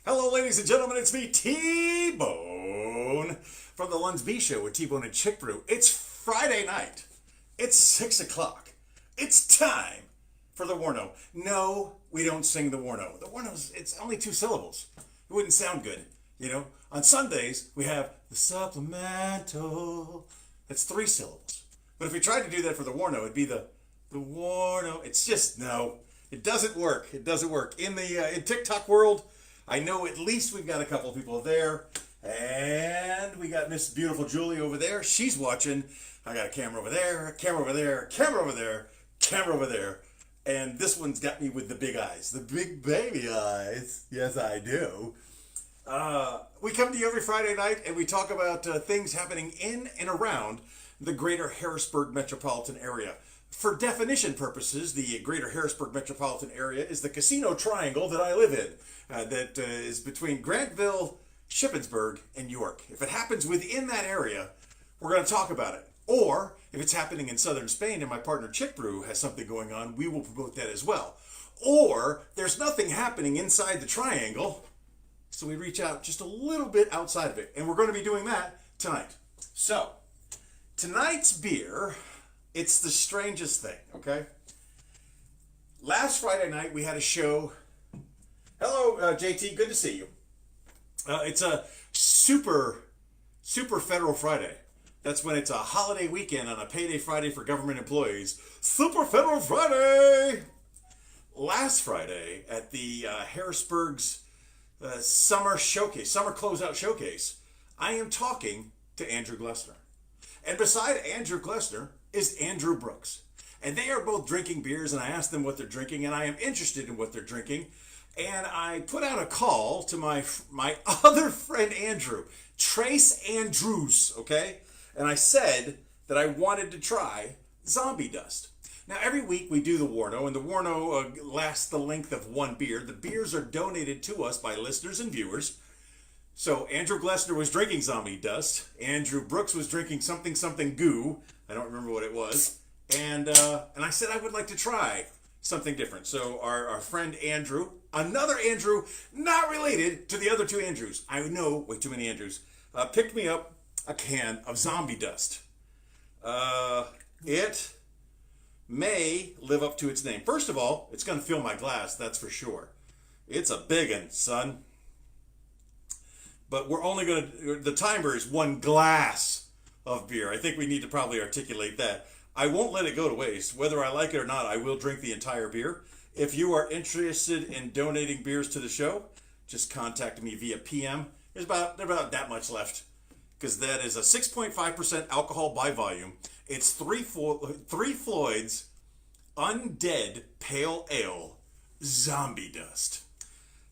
Hello, ladies and gentlemen, it's me, T-Bone, from the Lunds B Show with T-Bone and Chick Brew. It's Friday night. It's 6 o'clock. It's time for the WARNO. No, we don't sing the WARNO. The WARNO's, it's only 2 syllables. It wouldn't sound good, you know. On Sundays, we have the supplemental. That's 3 syllables. But if we tried to do that for the WARNO, it'd be the WARNO. It's just, no, it doesn't work. It doesn't work. In TikTok world, I know at least we've got a couple of people there. And we got Miss Beautiful Julie over there. She's watching. I got a camera over there, camera over there, camera over there, camera over there. And this one's got me with the big eyes, the big baby eyes. Yes, I do. We come to you every Friday night and we talk about things happening in and around the greater Harrisburg metropolitan area. For definition purposes, the greater Harrisburg metropolitan area is the casino triangle that I live in, that is between Grantville, Shippensburg, and York. If it happens within that area, we're going to talk about it. Or if it's happening in southern Spain and my partner Chick Brew has something going on, we will promote that as well. Or there's nothing happening inside the triangle, so we reach out just a little bit outside of it. And we're going to be doing that tonight. So, tonight's beer, it's the strangest thing, okay? Last Friday night, we had a show. Hello, JT, good to see you. It's a super federal Friday. That's when it's a holiday weekend on a payday Friday for government employees. Super Federal Friday! Last Friday at the Harrisburg's summer closeout showcase, I am talking to Andrew Glessner. And beside Andrew Glessner is Andrew Brooks. And they are both drinking beers, and I asked them what they're drinking, and I am interested in what they're drinking. And I put out a call to my other friend Andrew, Trace Andrews, okay? And I said that I wanted to try Zombie Dust. Now, every week we do the WARNO, and the WARNO lasts the length of one beer. The beers are donated to us by listeners and viewers. So Andrew Glessner was drinking Zombie Dust. Andrew Brooks was drinking something goo. I don't remember what it was. And I said I would like to try something different. So our friend Andrew, another Andrew, not related to the other 2 Andrews. I know way too many Andrews. Picked me up a can of Zombie Dust. It may live up to its name. First of all, it's going to fill my glass, that's for sure. It's a big one, son. But we're only going to, the timer is 1 glass of beer. I think we need to probably articulate that. I won't let it go to waste. Whether I like it or not, I will drink the entire beer. If you are interested in donating beers to the show, just contact me via PM. There's about that much left, because that is a 6.5% alcohol by volume. It's Three Floyd's Undead Pale Ale Zombie Dust.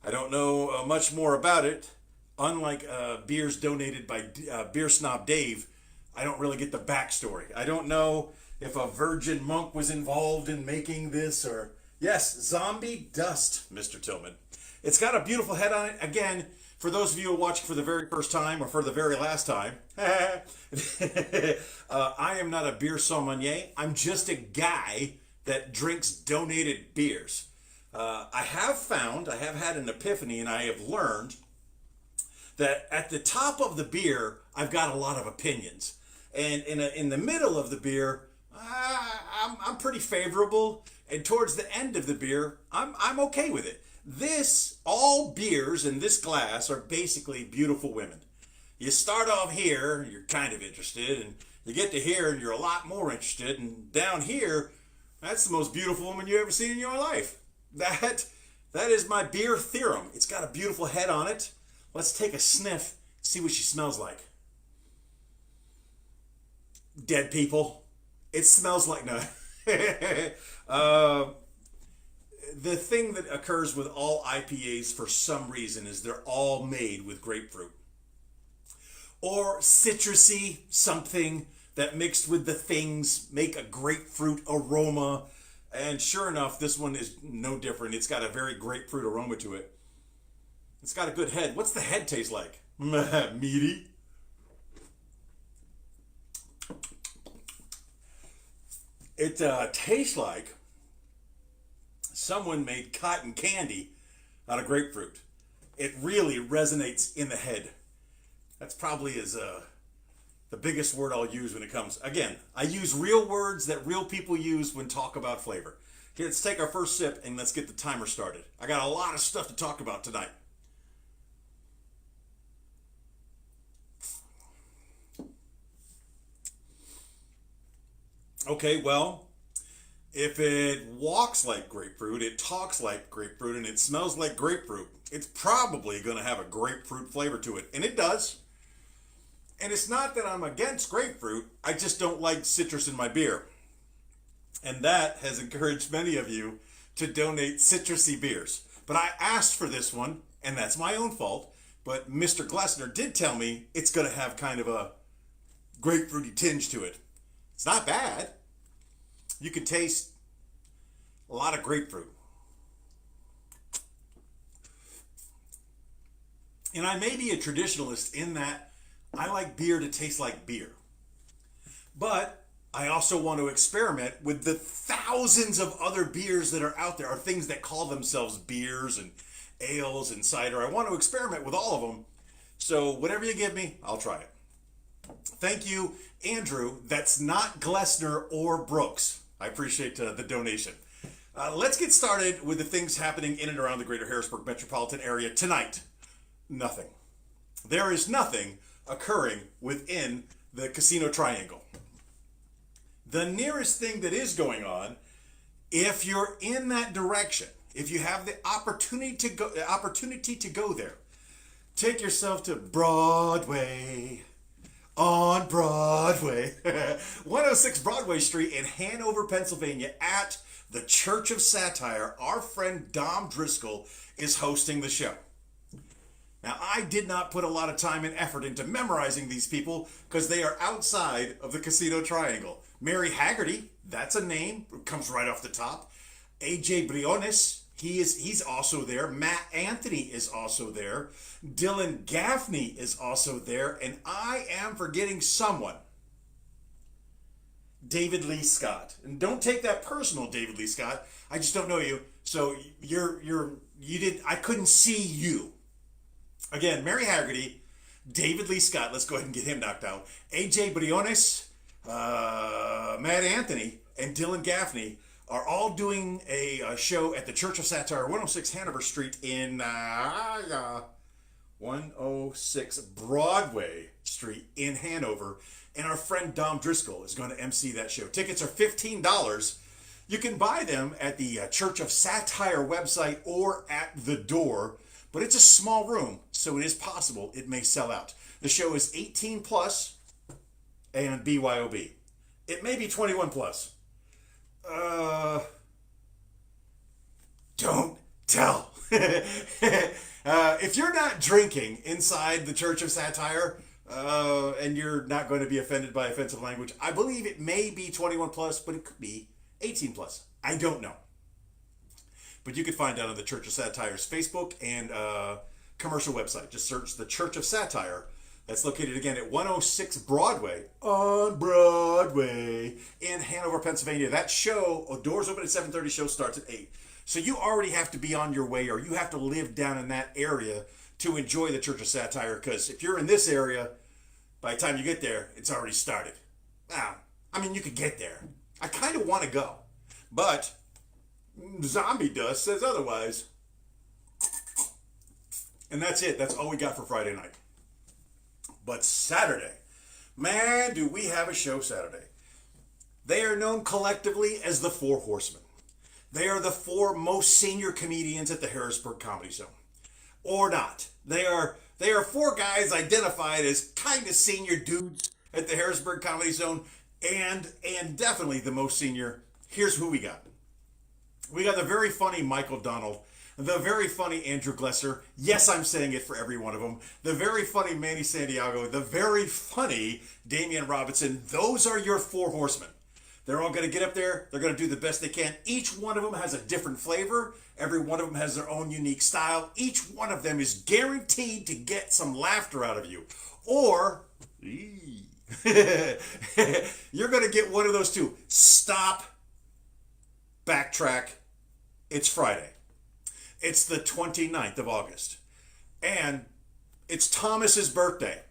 I don't know much more about it. Unlike beers donated by Beer Snob Dave, I don't really get the backstory. I don't know if a virgin monk was involved in making this or... Yes, Zombie Dust, Mr. Tillman. It's got a beautiful head on it. Again, for those of you who are watching for the very first time or for the very last time, I am not a beer sommelier. I'm just a guy that drinks donated beers. I have had an epiphany, and I have learned that at the top of the beer, I've got a lot of opinions. And in the middle of the beer, I'm pretty favorable. And towards the end of the beer, I'm okay with it. All beers in this glass are basically beautiful women. You start off here, you're kind of interested, and you get to here and you're a lot more interested, and down here, that's the most beautiful woman you ever seen in your life. That is my beer theorem. It's got a beautiful head on it. Let's take a sniff, see what she smells like. Dead people. It smells like no. The thing that occurs with all IPAs for some reason is they're all made with grapefruit. Or citrusy something that mixed with the things make a grapefruit aroma. And sure enough, this one is no different. It's got a very grapefruit aroma to it. It's got a good head. What's the head taste like? Meaty. It tastes like someone made cotton candy out of grapefruit. it really resonates in the head. That's probably the biggest word I'll use when it comes. Again, I use real words that real people use when talk about flavor. Okay, let's take our first sip and let's get the timer started. I got a lot of stuff to talk about tonight. Okay, well, if it walks like grapefruit, it talks like grapefruit, and it smells like grapefruit, it's probably going to have a grapefruit flavor to it. And it does. And it's not that I'm against grapefruit, I just don't like citrus in my beer. And that has encouraged many of you to donate citrusy beers. But I asked for this one, and that's my own fault. But Mr. Glessner did tell me it's going to have kind of a grapefruity tinge to it. It's not bad. You can taste a lot of grapefruit. And I may be a traditionalist in that I like beer to taste like beer. But I also want to experiment with the thousands of other beers that are out there, or things that call themselves beers and ales and cider. I want to experiment with all of them. So whatever you give me, I'll try it. Thank you, Andrew. That's not Glessner or Brooks. I appreciate the donation. Let's get started with the things happening in and around the greater Harrisburg metropolitan area tonight. Nothing. There is nothing occurring within the Casino Triangle. The nearest thing that is going on, if you're in that direction, if you have the opportunity to go there, take yourself to Broadway. On Broadway, 106 Broadway Street in Hanover, Pennsylvania, at the Church of Satire. Our friend Dom Driscoll is hosting the show. Now, I did not put a lot of time and effort into memorizing these people because they are outside of the Casino Triangle. Mary Haggerty, that's a name, comes right off the top. AJ Briones, he's also there. Matt Anthony is also there. Dylan Gaffney is also there. And I am forgetting someone. David Lee Scott. And don't take that personal, David Lee Scott. I just don't know you. So I couldn't see you. Again, Mary Haggerty, David Lee Scott, let's go ahead and get him knocked out. AJ Briones, Matt Anthony, and Dylan Gaffney are all doing a show at the Church of Satire, 106 Hanover Street in 106 Broadway Street in Hanover. And our friend Dom Driscoll is going to MC that show. Tickets are $15. You can buy them at the Church of Satire website or at the door. But it's a small room, so it is possible it may sell out. The show is 18 plus and BYOB. It may be 21 plus. Don't tell. If you're not drinking inside the Church of Satire, and you're not going to be offended by offensive language, I believe it may be 21 plus, but it could be 18 plus. I don't know. But you can find out on the Church of Satire's Facebook and commercial website. Just search the Church of Satire. That's located again at 106 Broadway, on Broadway, in Hanover, Pennsylvania. That show, doors open at 7:30, show starts at 8. So you already have to be on your way, or you have to live down in that area to enjoy the Church of Satire, because if you're in this area, by the time you get there, it's already started. Now, I mean, you could get there. I kind of want to go, but Zombie Dust says otherwise. And that's it. That's all we got for Friday night. But Saturday, man, do we have a show Saturday. They are known collectively as the Four Horsemen. They are the four most senior comedians at the Harrisburg Comedy Zone. Or not. They are four guys identified as kind of senior dudes at the Harrisburg Comedy Zone, and definitely the most senior. Here's who we got. We got the very funny Michael Donald, the very funny Andrew Glesser. Yes, I'm saying it for every one of them. The very funny Manny Santiago, the very funny Damian Robinson. Those are your Four Horsemen. They're all going to get up there. They're going to do the best they can. Each one of them has a different flavor. Every one of them has their own unique style. Each one of them is guaranteed to get some laughter out of you. Or you're going to get one of those two. Stop. Backtrack. It's Friday. It's the 29th of August. And it's Thomas's birthday.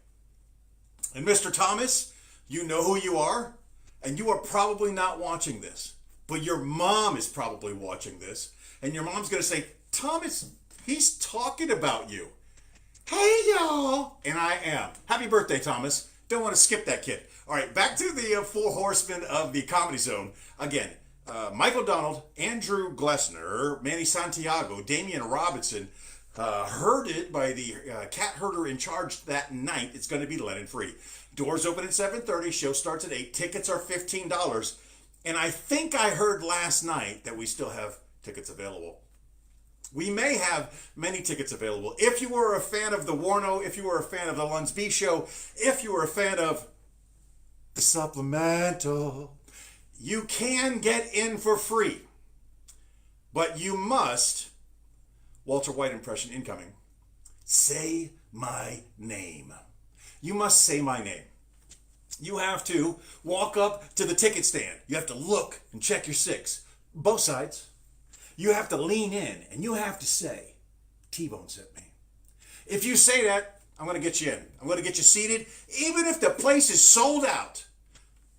And Mr. Thomas, you know who you are, and you are probably not watching this, but your mom is probably watching this, and your mom's going to say, Thomas, he's talking about you. Hey, y'all. And I am. Happy birthday, Thomas. Don't want to skip that kid. All right, back to the four horsemen of the Comedy Zone. Again, Michael Donald, Andrew Glessner, Manny Santiago, Damian Robinson, herded by the cat herder in charge that night. It's going to be Lennon Free. Doors open at 7:30. Show starts at 8. Tickets are $15. And I think I heard last night that we still have tickets available. We may have many tickets available. If you were a fan of the WARNO, if you were a fan of the Lunds B Show, if you were a fan of the Supplemental, you can get in for free. But you must, Walter White impression incoming, say my name. You must say my name. You have to walk up to the ticket stand. You have to look and check your six. Both sides. You have to lean in and you have to say, T-Bone sent me. If you say that, I'm going to get you in. I'm going to get you seated. Even if the place is sold out,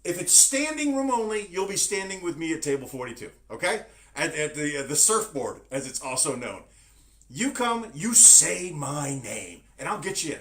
if it's standing room only, you'll be standing with me at table 42, okay? At the surfboard, as it's also known. You come, you say my name, and I'll get you in.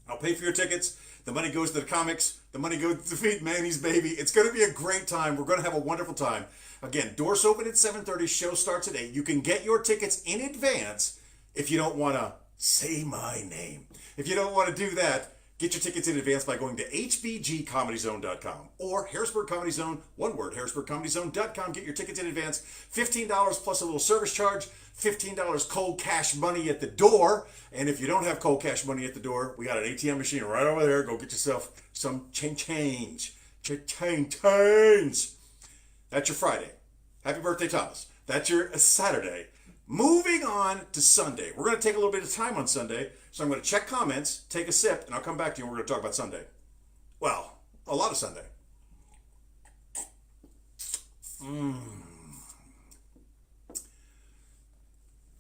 I'll pay for your tickets. The money goes to the comics. The money goes to feed Manny's baby. It's going to be a great time. We're going to have a wonderful time. Again, doors open at 7:30. Show starts at 8. You can get your tickets in advance if you don't want to say my name. If you don't want to do that, get your tickets in advance by going to hbgcomedyzone.com or Harrisburg Comedy Zone, one word, harrisburgcomedyzone.com. Get your tickets in advance. $15 plus a little service charge. $15 cold cash money at the door. And if you don't have cold cash money at the door, we got an ATM machine right over there. Go get yourself some change. That's your Friday. Happy birthday, Thomas. That's your Saturday. Moving on to Sunday. We're going to take a little bit of time on Sunday, so I'm going to check comments, take a sip, and I'll come back to you and we're going to talk about Sunday. Well, a lot of Sunday.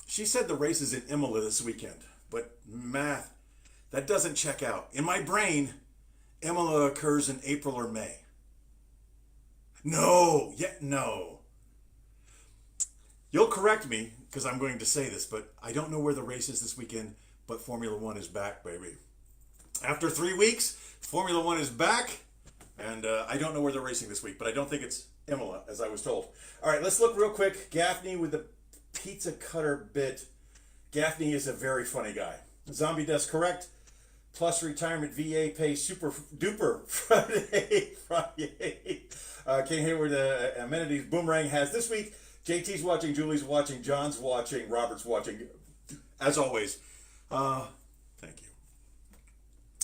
She said the race is in Imola this weekend, but math, that doesn't check out. In my brain, Imola occurs in April or May. No. You'll correct me, because I'm going to say this, but I don't know where the race is this weekend, but Formula One is back, baby. After 3 weeks, Formula One is back, and I don't know where they're racing this week, but I don't think it's Imola, as I was told. All right, let's look real quick. Gaffney with the pizza cutter bit. Gaffney is a very funny guy. Zombie does correct. Plus retirement VA pay super duper Friday. King Hayward amenities Boomerang has this week. JT's watching, Julie's watching, John's watching, Robert's watching. As always, thank you.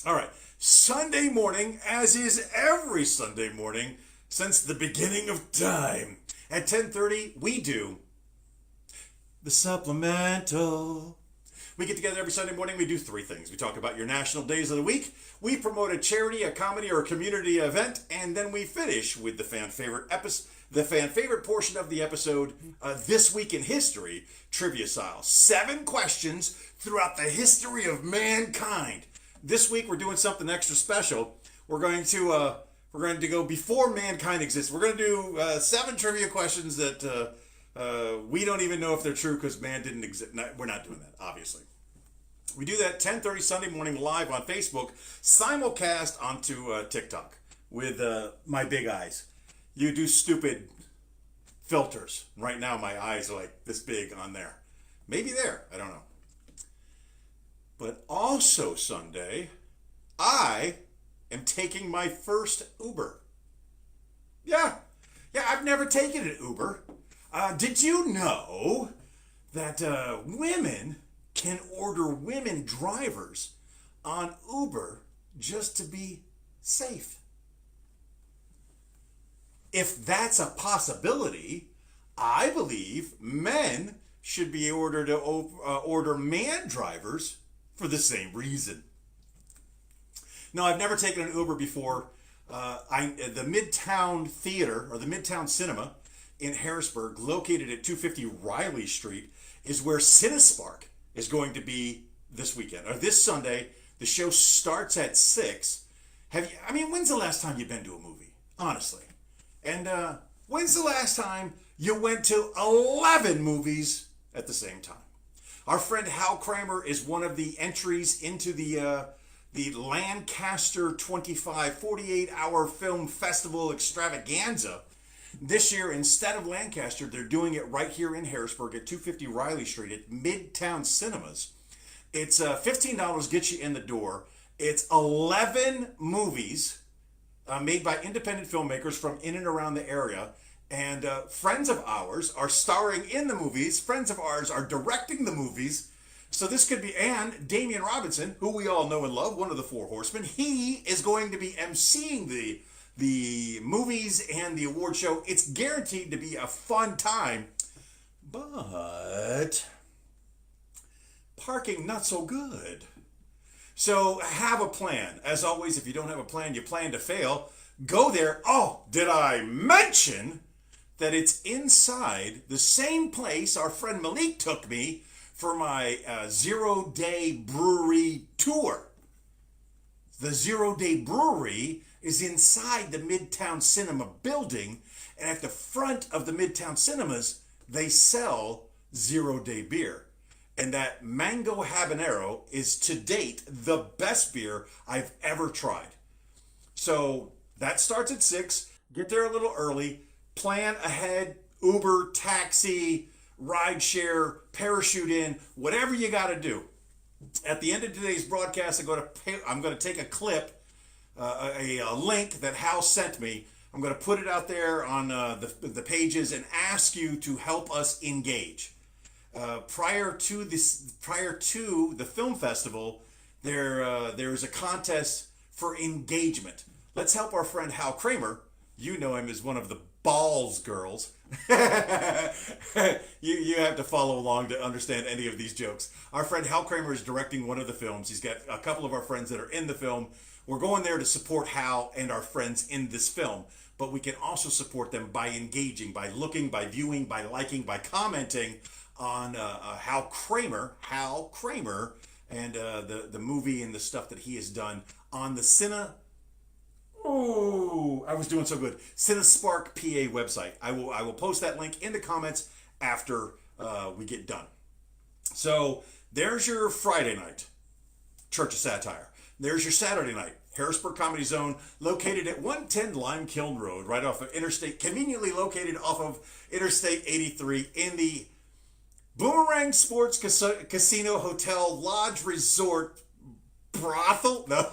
All right, Sunday morning, as is every Sunday morning since the beginning of time, at 10:30, we do the Supplemental. We get together every Sunday morning. We do three things. We talk about your national days of the week. We promote a charity, a comedy, or a community event, and then we finish with the fan favorite portion of the episode, This Week in History, trivia style. 7 questions throughout the history of mankind. This week we're doing something extra special. We're going to go before mankind exists. We're going to do 7 trivia questions that we don't even know if they're true because man didn't exist. No, we're not doing that, obviously. We do that 10:30 Sunday morning live on Facebook, simulcast onto TikTok with my big eyes. You do stupid filters. Right now my eyes are like this big on there. Maybe there, I don't know. But also Sunday, I am taking my first Uber. Yeah, I've never taken an Uber. Did you know that women can order women drivers on Uber just to be safe? If that's a possibility, I believe men should be ordered to order man drivers for the same reason. No, I've never taken an Uber before. The Midtown Theater, or the Midtown Cinema in Harrisburg, located at 250 Riley Street, is where Cinespark is going to be this weekend, or this Sunday. The show starts at 6. When's the last time you've been to a movie? Honestly. And when's the last time you went to 11 movies at the same time? Our friend Hal Kramer is one of the entries into the Lancaster 25 48-hour film festival extravaganza. This year, instead of Lancaster, they're doing it right here in Harrisburg at 250 Riley Street at Midtown Cinemas. It's $15 gets you in the door. It's 11 movies made by independent filmmakers from in and around the area. And friends of ours are starring in the movies. Friends of ours are directing the movies. So this could be, and Damian Robinson, who we all know and love, one of the Four Horsemen, he is going to be emceeing the movies and the award show. It's guaranteed to be a fun time, but parking not so good. So have a plan. As always, if you don't have a plan, you plan to fail. Go there. Oh, did I mention that it's inside the same place our friend Malik took me for my 0-day brewery tour. The 0-day brewery is inside the Midtown Cinema building, and at the front of the Midtown Cinemas, they sell 0-day beer. And that mango habanero is to date the best beer I've ever tried. So that starts at 6. Get there a little early. Plan ahead. Uber, taxi, ride share, parachute in, whatever you got to do. At the end of today's broadcast, I'm going to take a clip, a link that Hal sent me. I'm going to put it out there on the pages and ask you to help us engage. Prior to the film festival, there's a contest for engagement. Let's help our friend Hal Kramer. You know him as one of the balls girls. you have to follow along to understand any of these jokes. Our friend Hal Kramer is directing one of the films. He's got a couple of our friends that are in the film. We're going there to support Hal and our friends in this film, but we can also support them by engaging, by looking, by viewing, by liking, by commenting on Hal Kramer, and the movie and the stuff that he has done on the I was doing so good. Cinespark PA website. I will post that link in the comments after we get done. So there's your Friday night, Church of Satire. There's your Saturday night, Harrisburg Comedy Zone, located at 110 Lime Kiln Road, right off of Interstate, conveniently located off of Interstate 83 in the Boomerang Sports Casino Hotel Lodge Resort Brothel. No.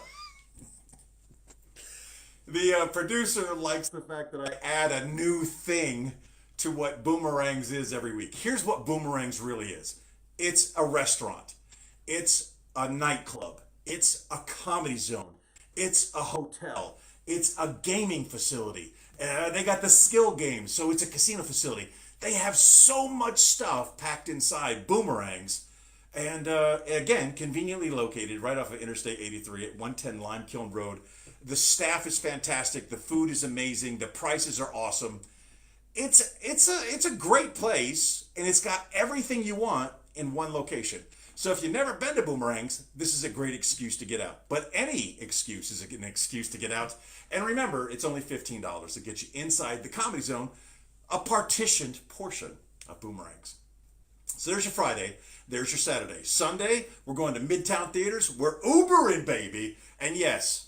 The producer likes the fact that I add a new thing to what Boomerangs is every week. Here's what Boomerangs really is. It's a restaurant. It's a nightclub. It's a comedy zone. It's a hotel. It's a gaming facility. They got the skill games, so it's a casino facility. They have so much stuff packed inside Boomerangs. And again, conveniently located right off of Interstate 83 at 110 Lime Kiln Road. The staff is fantastic. The food is amazing. The prices are awesome. It's a great place, and it's got everything you want in one location. So if you've never been to Boomerangs, this is a great excuse to get out. But any excuse is an excuse to get out. And remember, it's only $15 to get you inside the Comedy Zone, a partitioned portion of Boomerangs. So there's your Friday. There's your Saturday. Sunday, we're going to Midtown Theaters. We're Ubering, baby. And yes,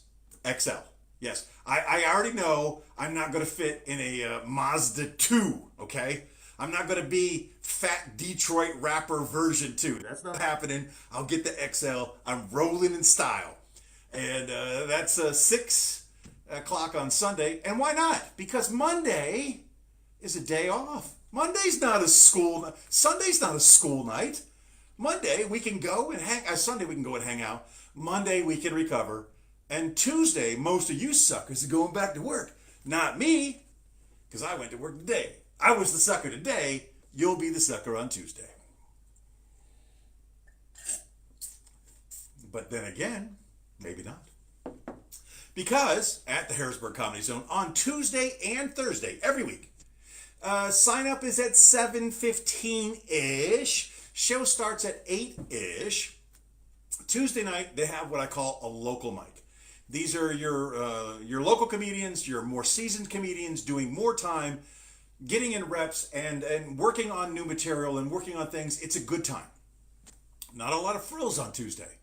XL. Yes, I already know I'm not going to fit in a Mazda 2, okay? I'm not going to be fat Detroit rapper version 2. That's not happening. I'll get the XL. I'm rolling in style. And that's 6 o'clock on Sunday. And why not? Because Monday is a day off. Monday's not a school. Sunday's not a school night. Monday we can go and Sunday we can go and hang out. Monday we can recover. And Tuesday, most of you suckers are going back to work. Not me, because I went to work today. I was the sucker today. You'll be the sucker on Tuesday. But then again, maybe not. Because at the Harrisburg Comedy Zone on Tuesday and Thursday, every week, sign up is at 7:15-ish. Show starts at 8-ish. Tuesday night, they have what I call a local mic. These are your local comedians, your more seasoned comedians doing more time, getting in reps and working on new material and working on things. It's a good time. Not a lot of frills on Tuesday.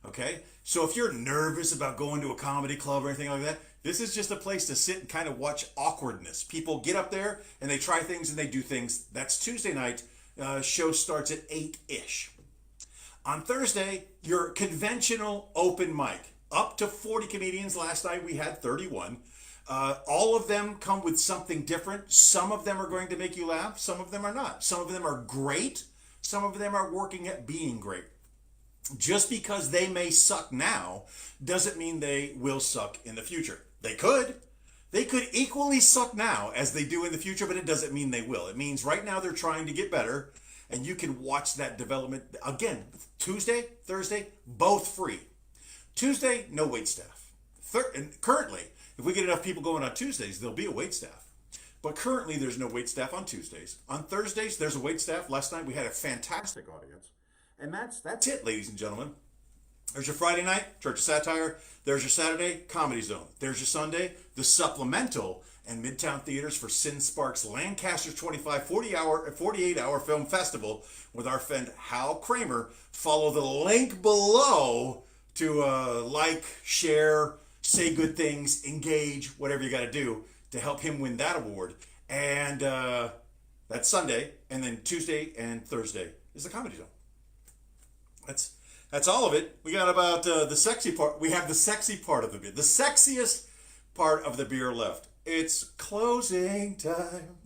Okay? So if you're nervous about going to a comedy club or anything like that, this is just a place to sit and kind of watch awkwardness. People get up there and they try things and they do things. That's Tuesday night. Show starts at 8-ish. On Thursday, your conventional open mic. Up to 40 comedians. Last night we had 31. All of them come with something different. Some of them are going to make you laugh. Some of them are not. Some of them are great. Some of them are working at being great. Just because they may suck now doesn't mean they will suck in the future. They could. They could equally suck now as they do in the future, but it doesn't mean they will. It means right now they're trying to get better, and you can watch that development. Again, Tuesday, Thursday, both free. Tuesday, no wait staff. And currently, if we get enough people going on Tuesdays, there'll be a wait staff. But currently, there's no wait staff on Tuesdays. On Thursdays, there's a wait staff. Last night, we had a fantastic audience. And that's it, ladies and gentlemen. There's your Friday night, Church of Satire. There's your Saturday, Comedy Zone. There's your Sunday, the Supplemental and Midtown Theaters for Sin Sparks Lancaster's 48-hour film festival with our friend Hal Kramer. Follow the link below to like, share, say good things, engage, whatever you got to do to help him win that award. And that's Sunday. And then Tuesday and Thursday is the Comedy Zone. That's all of it. We got about the sexy part. We have the sexy part of the beer. The sexiest part of the beer left. It's closing time.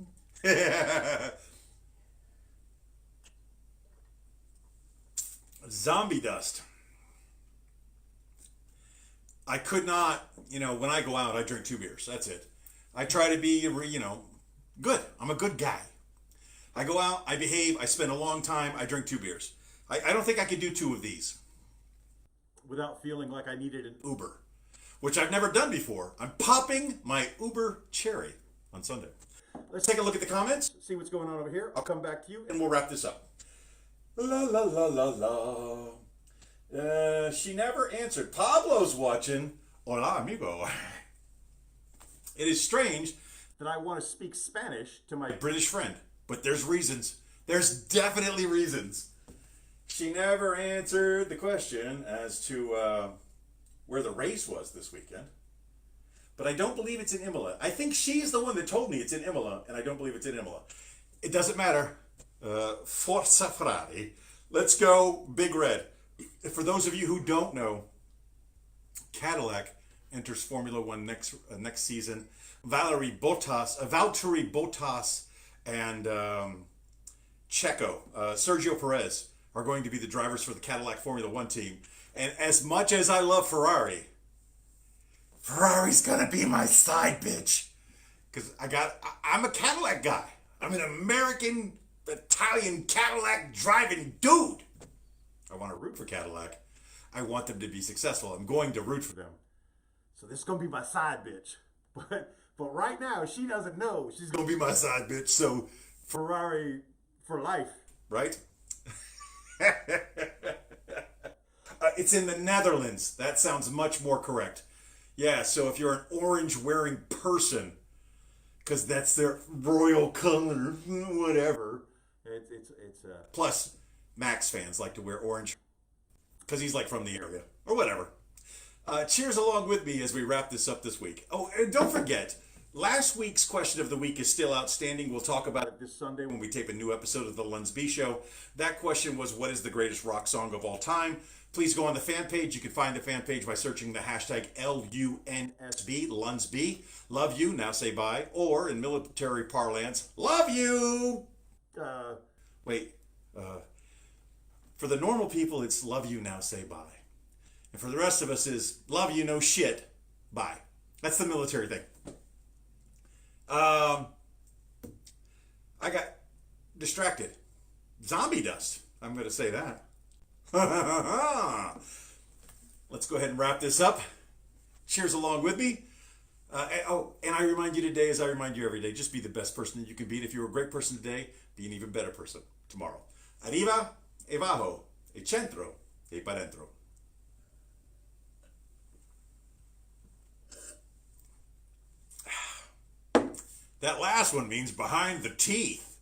Zombie dust. I could not, when I go out, I drink 2 beers. That's it. I try to be, good. I'm a good guy. I go out, I behave, I spend a long time, I drink 2 beers. I don't think I could do 2 of these without feeling like I needed an Uber, which I've never done before. I'm popping my Uber cherry on Sunday. Let's take a look at the comments, see what's going on over here. I'll come back to you and we'll wrap this up. La la la la la. She never answered. Pablo's watching. Hola, amigo. It is strange that I want to speak Spanish to my British friend, but there's reasons. There's definitely reasons. She never answered the question as to where the race was this weekend. But I don't believe it's in Imola. I think she's the one that told me it's in Imola, and I don't believe it's in Imola. It doesn't matter. Forza Ferrari. Let's go Big Red. For those of you who don't know, Cadillac enters Formula One next season. Valtteri Bottas and Checo, Sergio Perez, are going to be the drivers for the Cadillac Formula One team. And as much as I love Ferrari, Ferrari's gonna be my side bitch. Because I'm a Cadillac guy. I'm an American, Italian Cadillac driving dude. I want to root for Cadillac. I want them to be successful. I'm going to root for them. So this is gonna be my side bitch. But right now, she doesn't know she's gonna be my side bitch. So Ferrari for life, right? It's in the Netherlands. That sounds much more correct. Yeah, so if you're an orange-wearing person, because that's their royal color, whatever. It's plus, Max fans like to wear orange because he's like from the area or whatever. Cheers along with me as we wrap this up this week. Oh, and don't forget, last week's question of the week is still outstanding. We'll talk about it this Sunday when we tape a new episode of the Luns B Show. That question was, what is the greatest rock song of all time? Please go on the fan page. You can find the fan page by searching the hashtag LUNSB, LunsB. Love you, now say bye. Or in military parlance, love you! For the normal people, it's love you, now say bye. And for the rest of us is love you, no shit, bye. That's the military thing. I got distracted. Zombie dust. I'm going to say that. Let's go ahead and wrap this up. Cheers along with me. And I remind you today, as I remind you every day, just be the best person that you can be. And if you're a great person today, be an even better person tomorrow. Arriba, e bajo, e centro, e para dentro. That last one means behind the teeth.